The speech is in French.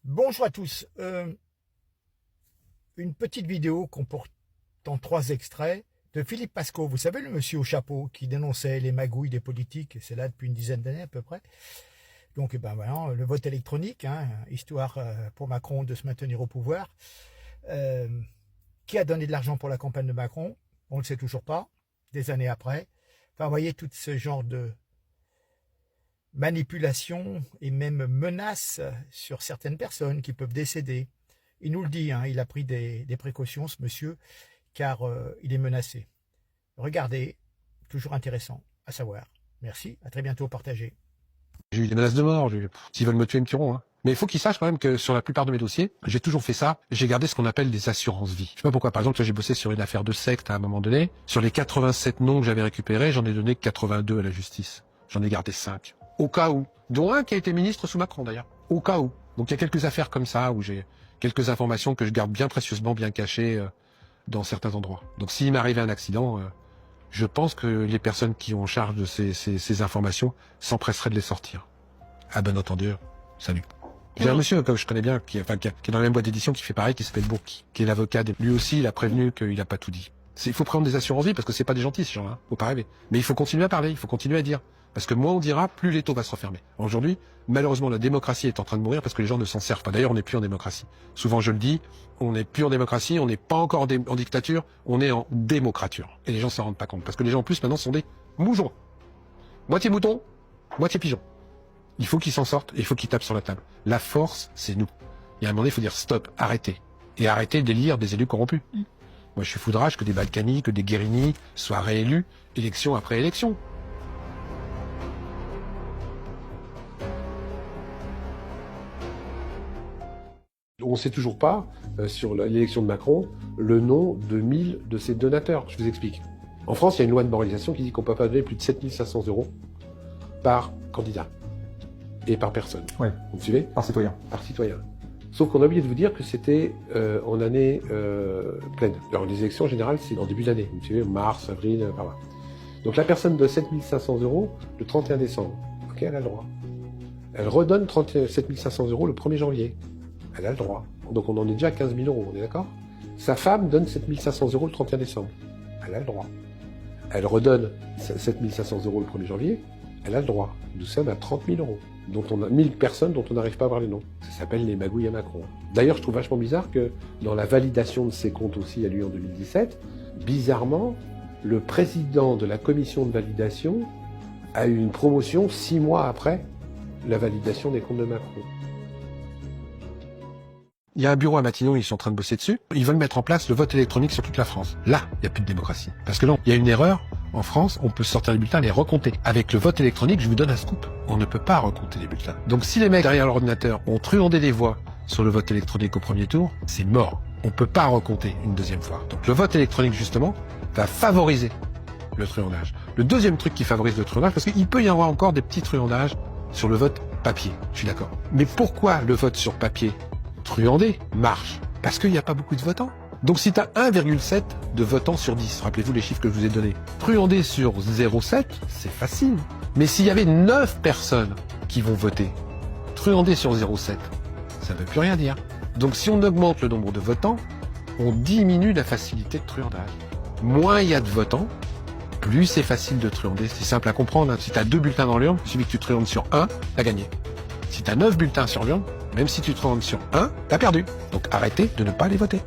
Bonjour à tous. Une petite vidéo comportant 3 extraits de Philippe Pasco. Vous savez, le monsieur au chapeau qui dénonçait les magouilles des politiques, c'est là depuis une dizaine d'années à peu près. Donc, voilà, le vote électronique, histoire pour Macron de se maintenir au pouvoir. Qui a donné de l'argent pour la campagne de Macron? On ne le sait toujours pas, des années après. Enfin, vous voyez, tout ce genre de manipulation et même menaces sur certaines personnes qui peuvent décéder. Il nous le dit, il a pris des précautions, ce monsieur, car il est menacé. Regardez, toujours intéressant à savoir. Merci, à très bientôt, partagez. J'ai eu des menaces de mort, s'ils veulent me tuer, ils me tueront. Mais il faut qu'ils sachent quand même que sur la plupart de mes dossiers, j'ai toujours fait ça, j'ai gardé ce qu'on appelle des assurances vie. Je sais pas pourquoi, par exemple, j'ai bossé sur une affaire de secte à un moment donné. Sur les 87 noms que j'avais récupérés, j'en ai donné 82 à la justice. J'en ai gardé 5. Au cas où. Dont un qui a été ministre sous Macron d'ailleurs. Au cas où. Donc il y a quelques affaires comme ça où j'ai quelques informations que je garde bien précieusement, bien cachées dans certains endroits. Donc s'il m'arrivait un accident, je pense que les personnes qui ont en charge de ces informations s'empresseraient de les sortir. À bon entendu, salut. J'ai un monsieur que je connais bien, qui est dans la même boîte d'édition, qui fait pareil, qui s'appelle Bourki, qui est l'avocat. Lui aussi, il a prévenu qu'il n'a pas tout dit. Il faut prendre des assurances vie parce que c'est pas des gentils, ces gens-là. Faut pas rêver. Mais il faut continuer à parler, il faut continuer à dire. Parce que moins on dira, plus l'étau va se refermer. Aujourd'hui, malheureusement, la démocratie est en train de mourir parce que les gens ne s'en servent pas. D'ailleurs, on n'est plus en démocratie. Souvent, je le dis, on n'est plus en démocratie, on n'est pas encore en dictature, on est en démocrature. Et les gens s'en rendent pas compte. Parce que les gens, en plus, maintenant, sont des moujons. Moitié mouton, moitié pigeon. Il faut qu'ils s'en sortent et il faut qu'ils tapent sur la table. La force, c'est nous. Il y a un moment donné, il faut dire stop, arrêtez. Et arrêtez d'élire des élus corrompus. Moi, je suis foudrage que des Balkany, que des Guérini soient réélus, élection après élection. On ne sait toujours pas, sur l'élection de Macron, le nom de 1000 de ses donateurs. Je vous explique. En France, il y a une loi de moralisation qui dit qu'on ne peut pas donner plus de 7500 € par candidat. Et par personne. Ouais. Vous me suivez? Par citoyen. Par citoyen. Sauf qu'on a oublié de vous dire que c'était en année pleine. Alors les élections en général, c'est en début d'année. Vous me suivez? Mars, avril, par là. Donc la personne de 7500 € le 31 décembre. Ok, elle a le droit. Elle redonne 7500 € le 1er janvier. Elle a le droit. Donc on en est déjà à 15 000 €, on est d'accord? Sa femme donne 7500 € le 31 décembre. Elle a le droit. Elle redonne 7500 € le 1er janvier. Elle a le droit. Nous sommes à 30 000 €. Dont on a 1000 personnes dont on n'arrive pas à avoir les noms. Ça s'appelle les magouilles à Macron. D'ailleurs, je trouve vachement bizarre que dans la validation de ses comptes aussi à lui en 2017, bizarrement, le président de la commission de validation a eu une promotion 6 mois après la validation des comptes de Macron. Il y a un bureau à Matignon, ils sont en train de bosser dessus. Ils veulent mettre en place le vote électronique sur toute la France. Là, il n'y a plus de démocratie. Parce que là, il y a une erreur. En France, on peut sortir les bulletins et les recompter. Avec le vote électronique, je vous donne un scoop. On ne peut pas recompter les bulletins. Donc si les mecs derrière l'ordinateur ont truandé des voix sur le vote électronique au premier tour, c'est mort. On ne peut pas recompter une deuxième fois. Donc le vote électronique, justement, va favoriser le truandage. Le deuxième truc qui favorise le truandage, parce qu'il peut y avoir encore des petits truandages sur le vote papier. Je suis d'accord. Mais pourquoi le vote sur papier truandé marche? Parce qu'il n'y a pas beaucoup de votants. Donc si tu as 1,7 de votants sur 10, rappelez-vous les chiffres que je vous ai donnés, truandé sur 0,7, c'est facile. Mais s'il y avait 9 personnes qui vont voter, truandé sur 0,7, ça ne veut plus rien dire. Donc si on augmente le nombre de votants, on diminue la facilité de truandage. Moins il y a de votants, plus c'est facile de truander. C'est simple à comprendre. Si tu as 2 bulletins dans l'urne, il suffit que tu truandes sur 1, tu as gagné. Si tu as 9 bulletins sur l'urne, même si tu truandes sur 1, tu as perdu. Donc arrêtez de ne pas aller voter.